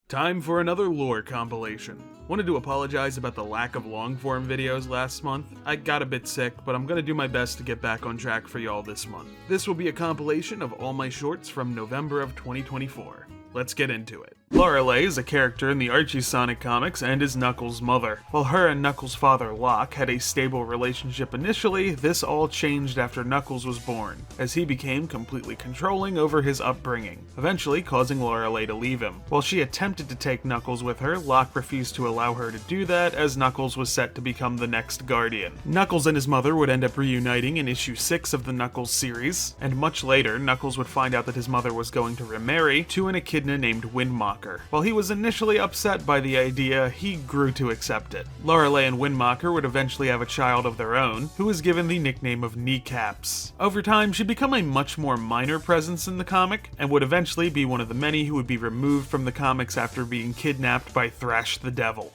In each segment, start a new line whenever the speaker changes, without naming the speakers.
Time for another lore compilation. Wanted to apologize about the lack of long-form videos last month. I got a bit sick, but I'm gonna do my best to get back on track for y'all this month. This will be a compilation of all my shorts from November of 2024. Let's get into it. Lorelei is a character in the Archie Sonic comics and is Knuckles' mother. While her and Knuckles' father Locke had a stable relationship initially, this all changed after Knuckles was born, as he became completely controlling over his upbringing, eventually causing Lorelei to leave him. While she attempted to take Knuckles with her, Locke refused to allow her to do that, as Knuckles was set to become the next Guardian. Knuckles and his mother would end up reuniting in issue 6 of the Knuckles series, and much later, Knuckles would find out that his mother was going to remarry to an echidna named Windmocker. While he was initially upset by the idea, he grew to accept it. Lorelei and Windmocker would eventually have a child of their own, who was given the nickname of Kneecaps. Over time, she'd become a much more minor presence in the comic, and would eventually be one of the many who would be removed from the comics after being kidnapped by Thrash the Devil.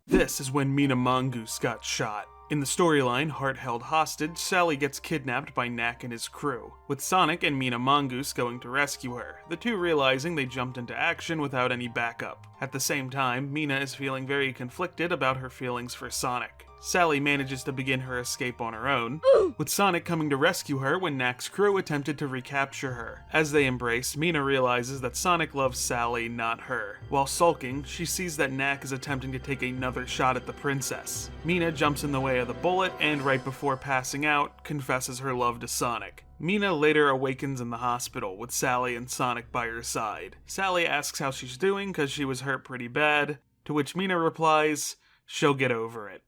This is when Mina Mongoose got shot. In the storyline, Heart held hostage, Sally gets kidnapped by Knack and his crew, with Sonic and Mina Mongoose going to rescue her, the two realizing they jumped into action without any backup. At the same time, Mina is feeling very conflicted about her feelings for Sonic. Sally manages to begin her escape on her own, with Sonic coming to rescue her when Knack's crew attempted to recapture her. As they embrace, Mina realizes that Sonic loves Sally, not her. While sulking, she sees that Knack is attempting to take another shot at the princess. Mina jumps in the way of the bullet, and right before passing out, confesses her love to Sonic. Mina later awakens in the hospital, with Sally and Sonic by her side. Sally asks how she's doing cause she was hurt pretty bad, to which Mina replies, she'll get over it.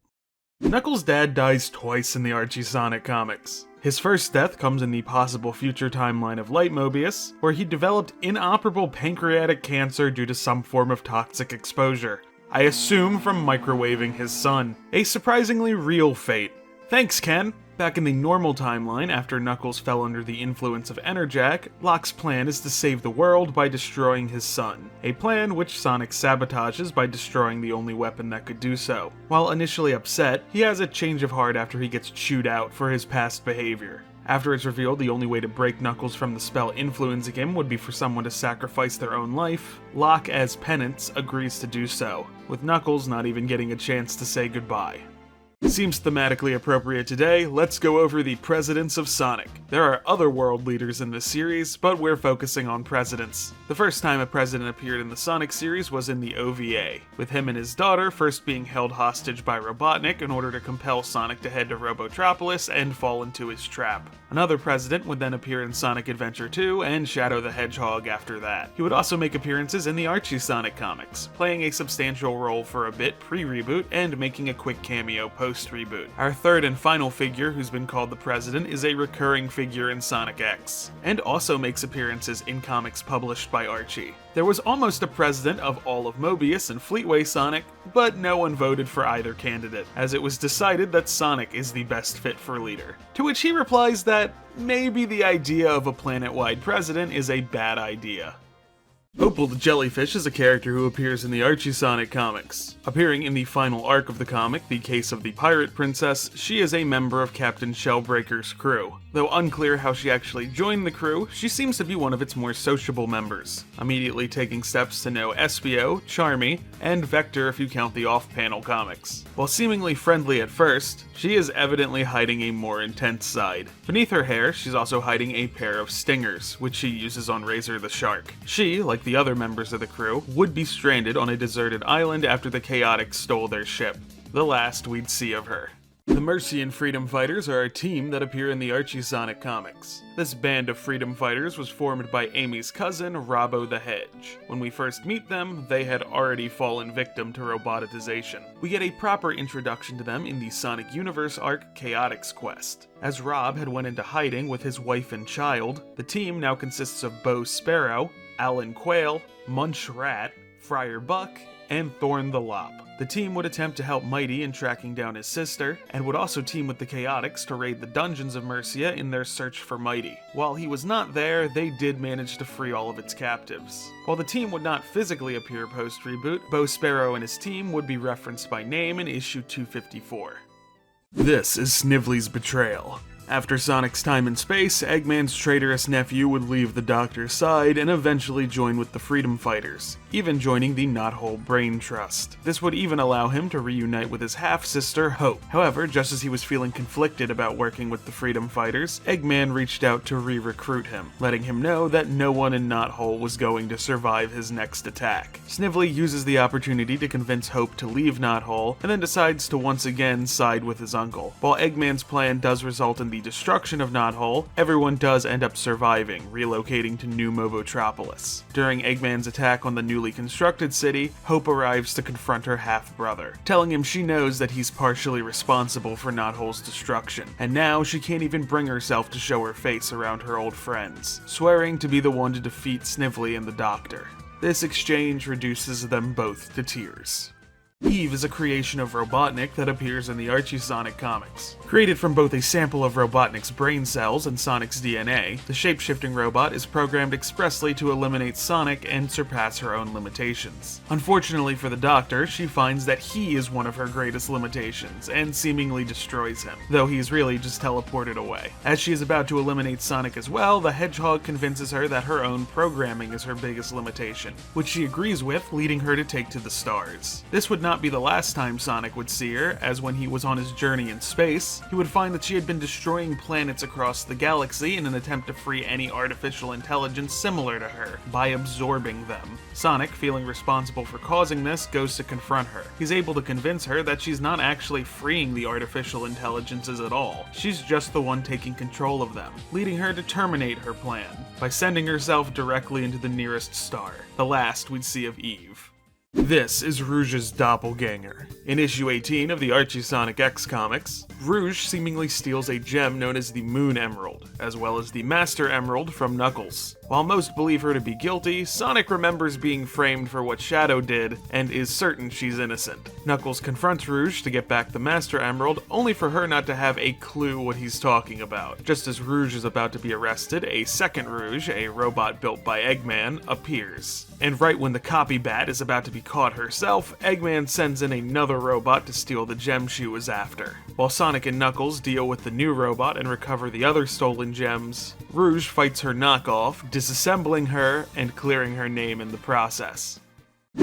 Knuckles' dad dies twice in the Archie Sonic comics. His first death comes in the possible future timeline of Light Mobius, where he developed inoperable pancreatic cancer due to some form of toxic exposure. I assume from microwaving his son. A surprisingly real fate. Thanks, Ken! Back in the normal timeline, after Knuckles fell under the influence of Enerjack, Locke's plan is to save the world by destroying his son, a plan which Sonic sabotages by destroying the only weapon that could do so. While initially upset, he has a change of heart after he gets chewed out for his past behavior. After it's revealed the only way to break Knuckles from the spell influencing him would be for someone to sacrifice their own life, Locke, as penance, agrees to do so, with Knuckles not even getting a chance to say goodbye. Seems thematically appropriate today, let's go over the presidents of Sonic. There are other world leaders in this series, but we're focusing on presidents. The first time a president appeared in the Sonic series was in the OVA, with him and his daughter first being held hostage by Robotnik in order to compel Sonic to head to Robotropolis and fall into his trap. Another president would then appear in Sonic Adventure 2 and Shadow the Hedgehog after that. He would also make appearances in the Archie Sonic comics, playing a substantial role for a bit pre-reboot and making a quick cameo post-reboot. Our third and final figure who's been called the President is a recurring figure in Sonic X, and also makes appearances in comics published by Archie. There was almost a president of all of Mobius and Fleetway Sonic, but no one voted for either candidate, as it was decided that Sonic is the best fit for leader. To which he replies that maybe the idea of a planet-wide president is a bad idea. Opal the Jellyfish is a character who appears in the Archie Sonic comics. Appearing in the final arc of the comic, The Case of the Pirate Princess, she is a member of Captain Shellbreaker's crew. Though unclear how she actually joined the crew, she seems to be one of its more sociable members, immediately taking steps to know Espio, Charmy, and Vector if you count the off-panel comics. While seemingly friendly at first, she is evidently hiding a more intense side. Beneath her hair, she's also hiding a pair of stingers, which she uses on Razor the Shark. She, like the other members of the crew, would be stranded on a deserted island after the Chaotix stole their ship, the last we'd see of her. The Mercian Freedom Fighters are a team that appear in the Archie Sonic comics. This band of freedom fighters was formed by Amy's cousin, Robbo the Hedge. When we first meet them, they had already fallen victim to robotization. We get a proper introduction to them in the Sonic Universe arc Chaotix Quest. As Rob had went into hiding with his wife and child, the team now consists of Bo Sparrow, Alan Quail, Munch Rat, Friar Buck, and Thorn the Lop. The team would attempt to help Mighty in tracking down his sister, and would also team with the Chaotix to raid the dungeons of Mercia in their search for Mighty. While he was not there, they did manage to free all of its captives. While the team would not physically appear post-reboot, Bo Sparrow and his team would be referenced by name in issue 254. This is Snively's Betrayal. After Sonic's time in space, Eggman's traitorous nephew would leave the Doctor's side and eventually join with the Freedom Fighters, even joining the Knothole Brain Trust. This would even allow him to reunite with his half-sister, Hope. However, just as he was feeling conflicted about working with the Freedom Fighters, Eggman reached out to re-recruit him, letting him know that no one in Knothole was going to survive his next attack. Snively uses the opportunity to convince Hope to leave Knothole, and then decides to once again side with his uncle. While Eggman's plan does result in the destruction of Knothole, everyone does end up surviving, relocating to New Movotropolis. During Eggman's attack on the newly constructed city, Hope arrives to confront her half-brother, telling him she knows that he's partially responsible for Knothole's destruction, and now she can't even bring herself to show her face around her old friends, swearing to be the one to defeat Snively and the Doctor. This exchange reduces them both to tears. Eve is a creation of Robotnik that appears in the Archie Sonic comics. Created from both a sample of Robotnik's brain cells and Sonic's DNA, the shape-shifting robot is programmed expressly to eliminate Sonic and surpass her own limitations. Unfortunately for the Doctor, she finds that he is one of her greatest limitations, and seemingly destroys him, though he's really just teleported away. As she is about to eliminate Sonic as well, the Hedgehog convinces her that her own programming is her biggest limitation, which she agrees with, leading her to take to the stars. This would not be the last time Sonic would see her, as when he was on his journey in space, he would find that she had been destroying planets across the galaxy in an attempt to free any artificial intelligence similar to her, by absorbing them. Sonic, feeling responsible for causing this, goes to confront her. He's able to convince her that she's not actually freeing the artificial intelligences at all, she's just the one taking control of them, leading her to terminate her plan, by sending herself directly into the nearest star, the last we'd see of Eve. This is Rouge's Doppelganger. In issue 18 of the Archie Sonic X comics, Rouge seemingly steals a gem known as the Moon Emerald, as well as the Master Emerald from Knuckles. While most believe her to be guilty, Sonic remembers being framed for what Shadow did, and is certain she's innocent. Knuckles confronts Rouge to get back the Master Emerald, only for her not to have a clue what he's talking about. Just as Rouge is about to be arrested, a second Rouge, a robot built by Eggman, appears. And right when the copy bat is about to be caught herself, Eggman sends in another robot to steal the gem she was after. While Sonic and Knuckles deal with the new robot and recover the other stolen gems, Rouge fights her knockoff, disassembling her and clearing her name in the process.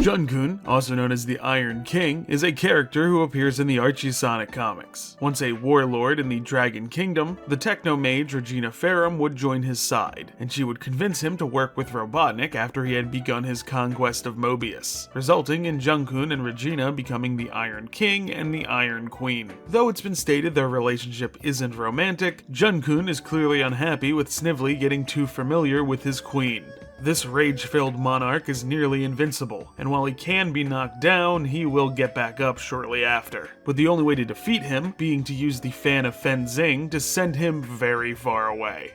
Jun-kun, also known as the Iron King, is a character who appears in the Archie Sonic comics. Once a warlord in the Dragon Kingdom, the techno-mage Regina Ferrum would join his side, and she would convince him to work with Robotnik after he had begun his conquest of Mobius, resulting in Jun-kun and Regina becoming the Iron King and the Iron Queen. Though it's been stated their relationship isn't romantic, Jun-kun is clearly unhappy with Snively getting too familiar with his queen. This rage-filled monarch is nearly invincible, and while he can be knocked down, he will get back up shortly after. But the only way to defeat him being to use the Fan of Fenzing to send him very far away.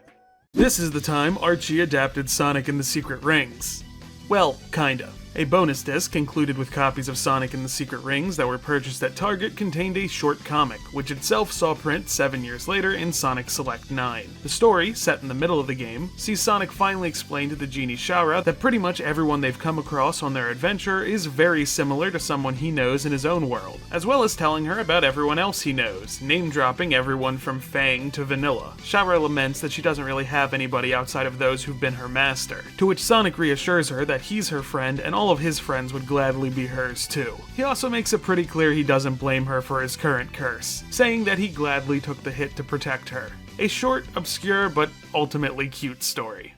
This is the time Archie adapted Sonic and the Secret Rings. Well, kinda. A bonus disc included with copies of Sonic and the Secret Rings that were purchased at Target contained a short comic, which itself saw print 7 years later in Sonic Select 9. The story, set in the middle of the game, sees Sonic finally explain to the genie Shara that pretty much everyone they've come across on their adventure is very similar to someone he knows in his own world, as well as telling her about everyone else he knows, name-dropping everyone from Fang to Vanilla. Shara laments that she doesn't really have anybody outside of those who've been her master, to which Sonic reassures her that he's her friend and all of his friends would gladly be hers too. He also makes it pretty clear he doesn't blame her for his current curse, saying that he gladly took the hit to protect her. A short, obscure, but ultimately cute story.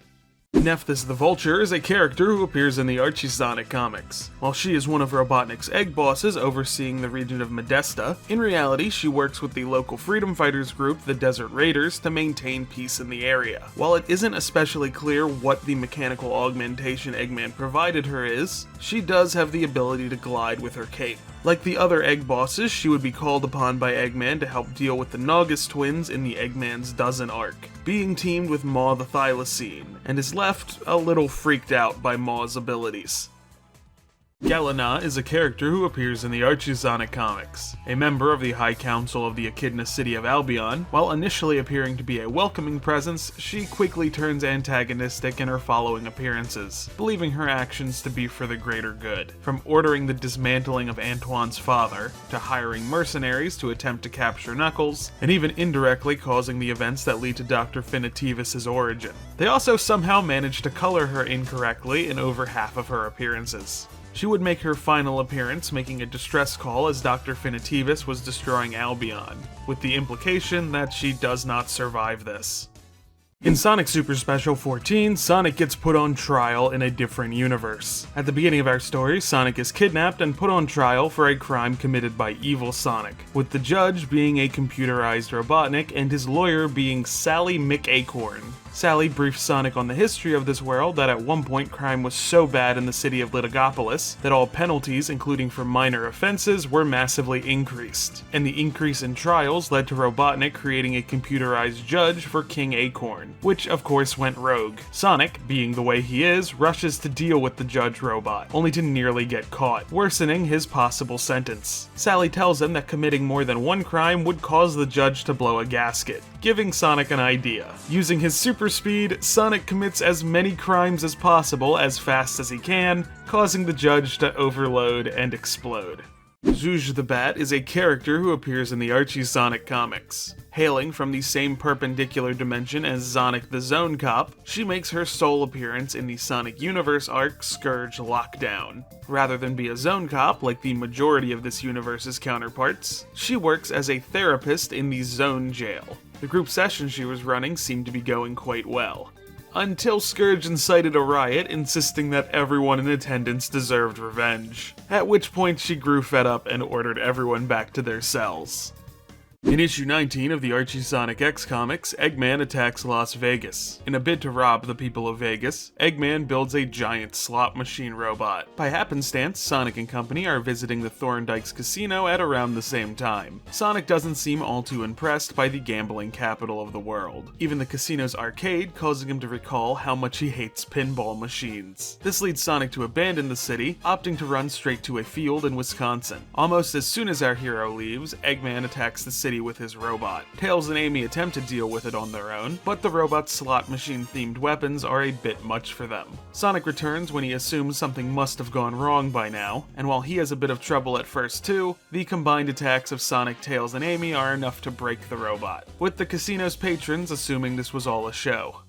Nephthys the Vulture is a character who appears in the Archie Sonic comics. While she is one of Robotnik's egg bosses overseeing the region of Modesta, in reality she works with the local freedom fighters group, the Desert Raiders, to maintain peace in the area. While it isn't especially clear what the mechanical augmentation Eggman provided her is, she does have the ability to glide with her cape. Like the other egg bosses, she would be called upon by Eggman to help deal with the Naugus twins in the Eggman's Dozen arc, being teamed with Maw the Thylacine, and is left a little freaked out by Maw's abilities. Gala-Na is a character who appears in the Archie Sonic comics. A member of the High Council of the Echidna City of Albion, while initially appearing to be a welcoming presence, she quickly turns antagonistic in her following appearances, believing her actions to be for the greater good. From ordering the dismantling of Antoine's father, to hiring mercenaries to attempt to capture Knuckles, and even indirectly causing the events that lead to Dr. Finitivis's origin. They also somehow managed to color her incorrectly in over half of her appearances. She would make her final appearance making a distress call as Dr. Finitivis was destroying Albion, with the implication that she does not survive this. In Sonic Super Special 14, Sonic gets put on trial in a different universe. At the beginning of our story, Sonic is kidnapped and put on trial for a crime committed by evil Sonic, with the judge being a computerized Robotnik and his lawyer being Sally McAcorn. Sally briefs Sonic on the history of this world that at one point crime was so bad in the city of Litigopolis that all penalties, including for minor offenses, were massively increased. And the increase in trials led to Robotnik creating a computerized judge for King Acorn, which of course went rogue. Sonic, being the way he is, rushes to deal with the judge robot, only to nearly get caught, worsening his possible sentence. Sally tells him that committing more than one crime would cause the judge to blow a gasket, giving Sonic an idea. Using his super speed, Sonic commits as many crimes as possible as fast as he can, causing the judge to overload and explode. Zouge the Bat is a character who appears in the Archie Sonic comics. Hailing from the same perpendicular dimension as Sonic the Zone Cop, she makes her sole appearance in the Sonic Universe arc Scourge Lockdown. Rather than be a Zone Cop like the majority of this universe's counterparts, she works as a therapist in the Zone Jail. The group session she was running seemed to be going quite well, until Scourge incited a riot, insisting that everyone in attendance deserved revenge, at which point she grew fed up and ordered everyone back to their cells. In issue 19 of the Archie Sonic X comics, Eggman attacks Las Vegas. In a bid to rob the people of Vegas, Eggman builds a giant slot machine robot. By happenstance, Sonic and company are visiting the Thorndike's casino at around the same time. Sonic doesn't seem all too impressed by the gambling capital of the world, even the casino's arcade causing him to recall how much he hates pinball machines. This leads Sonic to abandon the city, opting to run straight to a field in Wisconsin. Almost as soon as our hero leaves, Eggman attacks the city with his robot. Tails and Amy attempt to deal with it on their own, but the robot's slot machine themed weapons are a bit much for them. Sonic returns when he assumes something must have gone wrong by now, and while he has a bit of trouble at first too, the combined attacks of Sonic, Tails, and Amy are enough to break the robot, with the casino's patrons assuming this was all a show.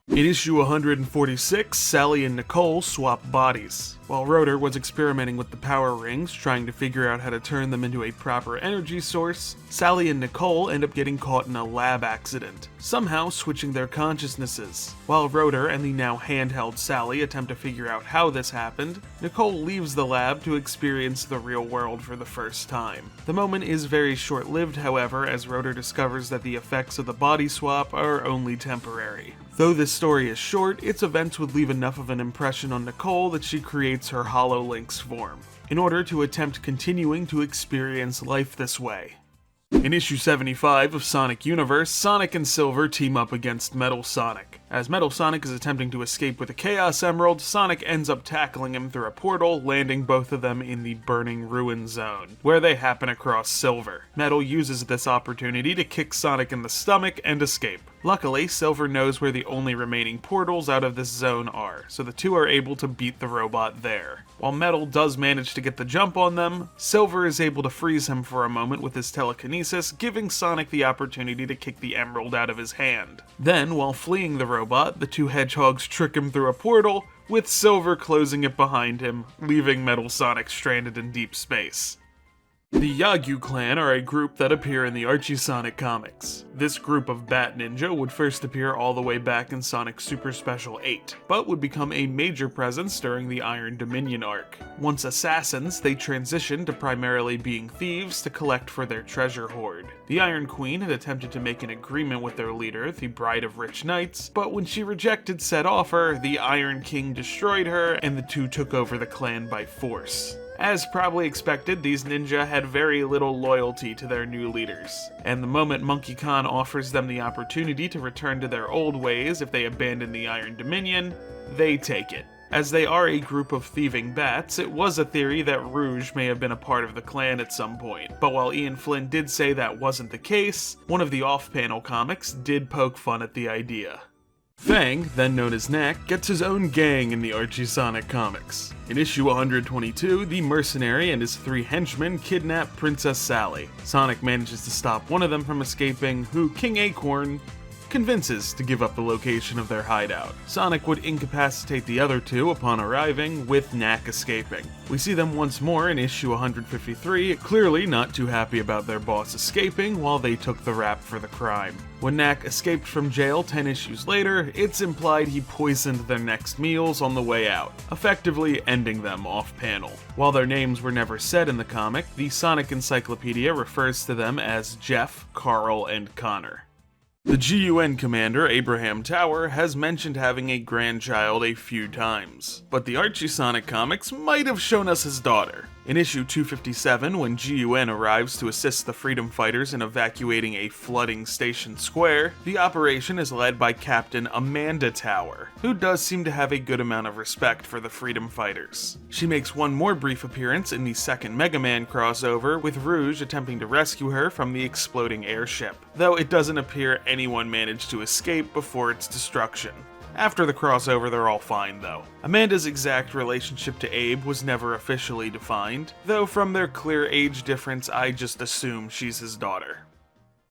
In issue 146, Sally and Nicole swap bodies. While Rotor was experimenting with the power rings, trying to figure out how to turn them into a proper energy source, Sally and Nicole end up getting caught in a lab accident, somehow switching their consciousnesses. While Rotor and the now handheld Sally attempt to figure out how this happened, Nicole leaves the lab to experience the real world for the first time. The moment is very short-lived, however, as Rotor discovers that the effects of the body swap are only temporary. Though this story is short, its events would leave enough of an impression on Nicole that she creates her HoloLinks form, in order to attempt continuing to experience life this way. In issue 75 of Sonic Universe, Sonic and Silver team up against Metal Sonic. As Metal Sonic is attempting to escape with a Chaos Emerald, Sonic ends up tackling him through a portal, landing both of them in the Burning Ruin Zone, where they happen across Silver. Metal uses this opportunity to kick Sonic in the stomach and escape. Luckily, Silver knows where the only remaining portals out of this zone are, so the two are able to beat the robot there. While Metal does manage to get the jump on them, Silver is able to freeze him for a moment with his telekinesis, giving Sonic the opportunity to kick the emerald out of his hand. Then, while fleeing the robot, the two hedgehogs trick him through a portal, with Silver closing it behind him, leaving Metal Sonic stranded in deep space. The Yagyu Clan are a group that appear in the Archie Sonic comics. This group of Bat Ninja would first appear all the way back in Sonic Super Special 8, but would become a major presence during the Iron Dominion arc. Once assassins, they transitioned to primarily being thieves to collect for their treasure hoard. The Iron Queen had attempted to make an agreement with their leader, the Bride of Rich Knights, but when she rejected said offer, the Iron King destroyed her and the two took over the clan by force. As probably expected, these ninja had very little loyalty to their new leaders, and the moment Monkey Khan offers them the opportunity to return to their old ways if they abandon the Iron Dominion, they take it. As they are a group of thieving bats, it was a theory that Rouge may have been a part of the clan at some point, but while Ian Flynn did say that wasn't the case, one of the off-panel comics did poke fun at the idea. Fang, then known as Knack, gets his own gang in the Archie Sonic comics. In issue 122, the mercenary and his 3 henchmen kidnap Princess Sally. Sonic manages to stop one of them from escaping, who King Acorn convinces to give up the location of their hideout. Sonic would incapacitate the other 2 upon arriving, with Knack escaping. We see them once more in issue 153, clearly not too happy about their boss escaping while they took the rap for the crime. When Knack escaped from jail 10 issues later, it's implied he poisoned their next meals on the way out, effectively ending them off-panel. While their names were never said in the comic, the Sonic Encyclopedia refers to them as Jeff, Carl, and Connor. The GUN commander, Abraham Tower, has mentioned having a grandchild a few times, but the Archie Sonic comics might have shown us his daughter. In issue 257, when GUN arrives to assist the freedom fighters in evacuating a flooding Station Square, the operation is led by Captain Amanda Tower, who does seem to have a good amount of respect for the freedom fighters. She makes one more brief appearance in the second Mega Man crossover, with Rouge attempting to rescue her from the exploding airship, though it doesn't appear anyone managed to escape before its destruction. After the crossover, they're all fine though. Amanda's exact relationship to Abe was never officially defined, though from their clear age difference, I just assume she's his daughter.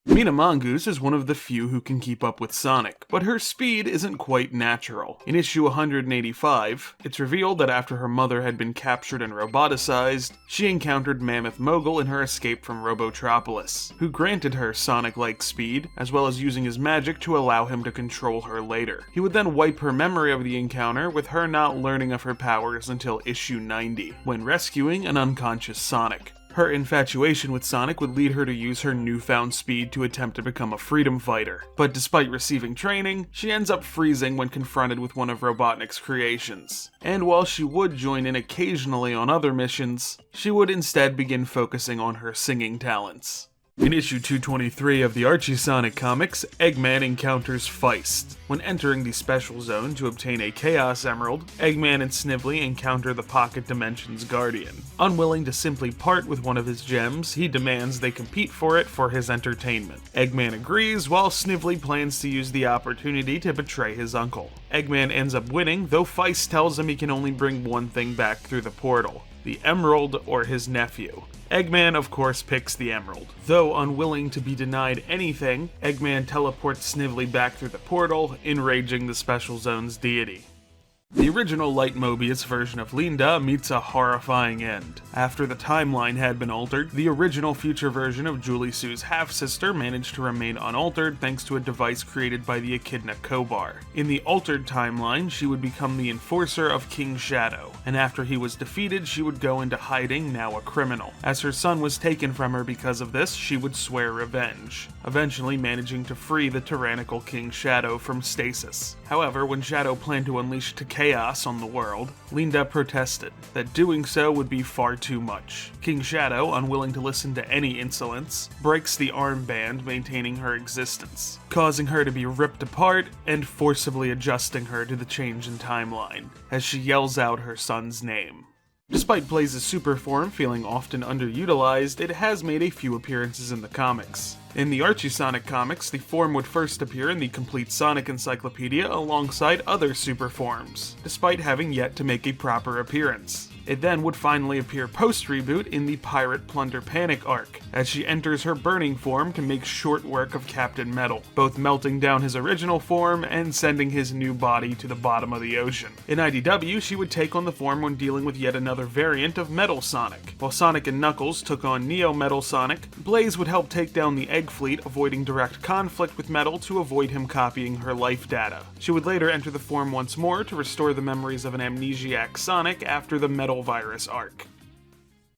Mina Mongoose is one of the few who can keep up with Sonic, but her speed isn't quite natural. In issue 185, it's revealed that after her mother had been captured and roboticized, she encountered Mammoth Mogul in her escape from Robotropolis, who granted her Sonic-like speed, as well as using his magic to allow him to control her later. He would then wipe her memory of the encounter, with her not learning of her powers until issue 90, when rescuing an unconscious Sonic. Her infatuation with Sonic would lead her to use her newfound speed to attempt to become a freedom fighter, but despite receiving training, she ends up freezing when confronted with one of Robotnik's creations. And while she would join in occasionally on other missions, she would instead begin focusing on her singing talents. In issue 223 of the Archie Sonic comics, Eggman encounters Feist. When entering the Special Zone to obtain a Chaos Emerald, Eggman and Snively encounter the Pocket Dimension's Guardian. Unwilling to simply part with one of his gems, he demands they compete for it for his entertainment. Eggman agrees, while Snively plans to use the opportunity to betray his uncle. Eggman ends up winning, though Feist tells him he can only bring one thing back through the portal: the Emerald or his nephew. Eggman, of course, picks the Emerald. Though unwilling to be denied anything, Eggman teleports Snively back through the portal, enraging the Special Zone's deity. The original Light Mobius version of Lien-Da meets a horrifying end. After the timeline had been altered, the original future version of Julie Sue's half-sister managed to remain unaltered thanks to a device created by the Echidna Kobar. In the altered timeline, she would become the enforcer of King Shadow, and after he was defeated, she would go into hiding, now a criminal. As her son was taken from her because of this, she would swear revenge, eventually managing to free the tyrannical King Shadow from stasis. However, when Shadow planned to unleash chaos on the world, Lien-Da protested that doing so would be far too much. King Shadow, unwilling to listen to any insolence, breaks the armband maintaining her existence, causing her to be ripped apart and forcibly adjusting her to the change in timeline, as she yells out her son's name. Despite Blaze's super form feeling often underutilized, it has made a few appearances in the comics. In the Archie Sonic comics, the form would first appear in the Complete Sonic Encyclopedia alongside other super forms, despite having yet to make a proper appearance. It then would finally appear post-reboot in the Pirate Plunder Panic arc, as she enters her burning form to make short work of Captain Metal, both melting down his original form and sending his new body to the bottom of the ocean. In IDW, she would take on the form when dealing with yet another variant of Metal Sonic. While Sonic and Knuckles took on Neo Metal Sonic, Blaze would help take down the Egg Fleet, avoiding direct conflict with Metal to avoid him copying her life data. She would later enter the form once more to restore the memories of an amnesiac Sonic after the Metal Virus arc.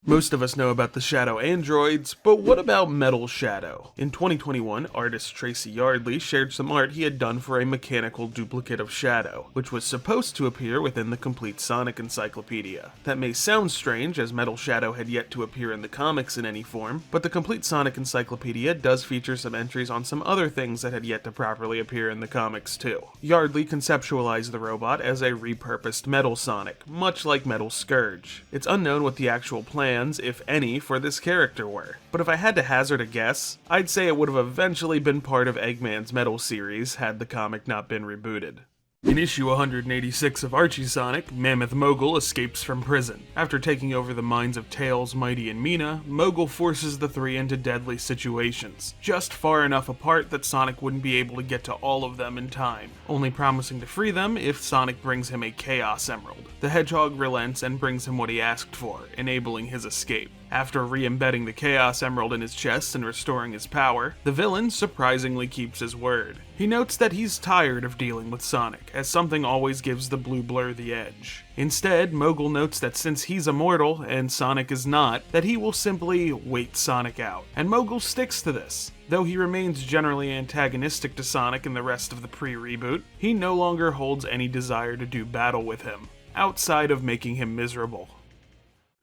Most of us know about the Shadow androids, but what about Metal Shadow? In 2021, artist Tracy Yardley shared some art he had done for a mechanical duplicate of Shadow, which was supposed to appear within the complete Sonic encyclopedia. That may sound strange, as Metal Shadow had yet to appear in the comics in any form, but the complete Sonic encyclopedia does feature some entries on some other things that had yet to properly appear in the comics too. Yardley conceptualized the robot as a repurposed Metal Sonic, much like Metal Scourge. It's unknown what the actual plans, if any, for this character were, but if I had to hazard a guess, I'd say it would have eventually been part of Eggman's Metal series had the comic not been rebooted. In issue 186 of Archie Sonic, Mammoth Mogul escapes from prison. After taking over the minds of Tails, Mighty, and Mina, Mogul forces the three into deadly situations, just far enough apart that Sonic wouldn't be able to get to all of them in time, only promising to free them if Sonic brings him a Chaos Emerald. The Hedgehog relents and brings him what he asked for, enabling his escape. After re-embedding the Chaos Emerald in his chest and restoring his power, the villain surprisingly keeps his word. He notes that he's tired of dealing with Sonic, as something always gives the blue blur the edge. Instead, Mogul notes that since he's immortal and Sonic is not, that he will simply wait Sonic out. And Mogul sticks to this. Though he remains generally antagonistic to Sonic in the rest of the pre-reboot, he no longer holds any desire to do battle with him, outside of making him miserable.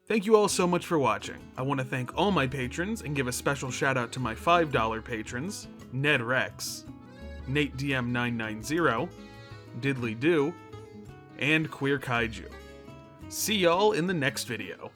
Thank you all so much for watching. I want to thank all my patrons and give a special shout out to my $5 patrons, Ned Rex, Nate DM990, Diddly Do, and Queer Kaiju. See y'all in the next video.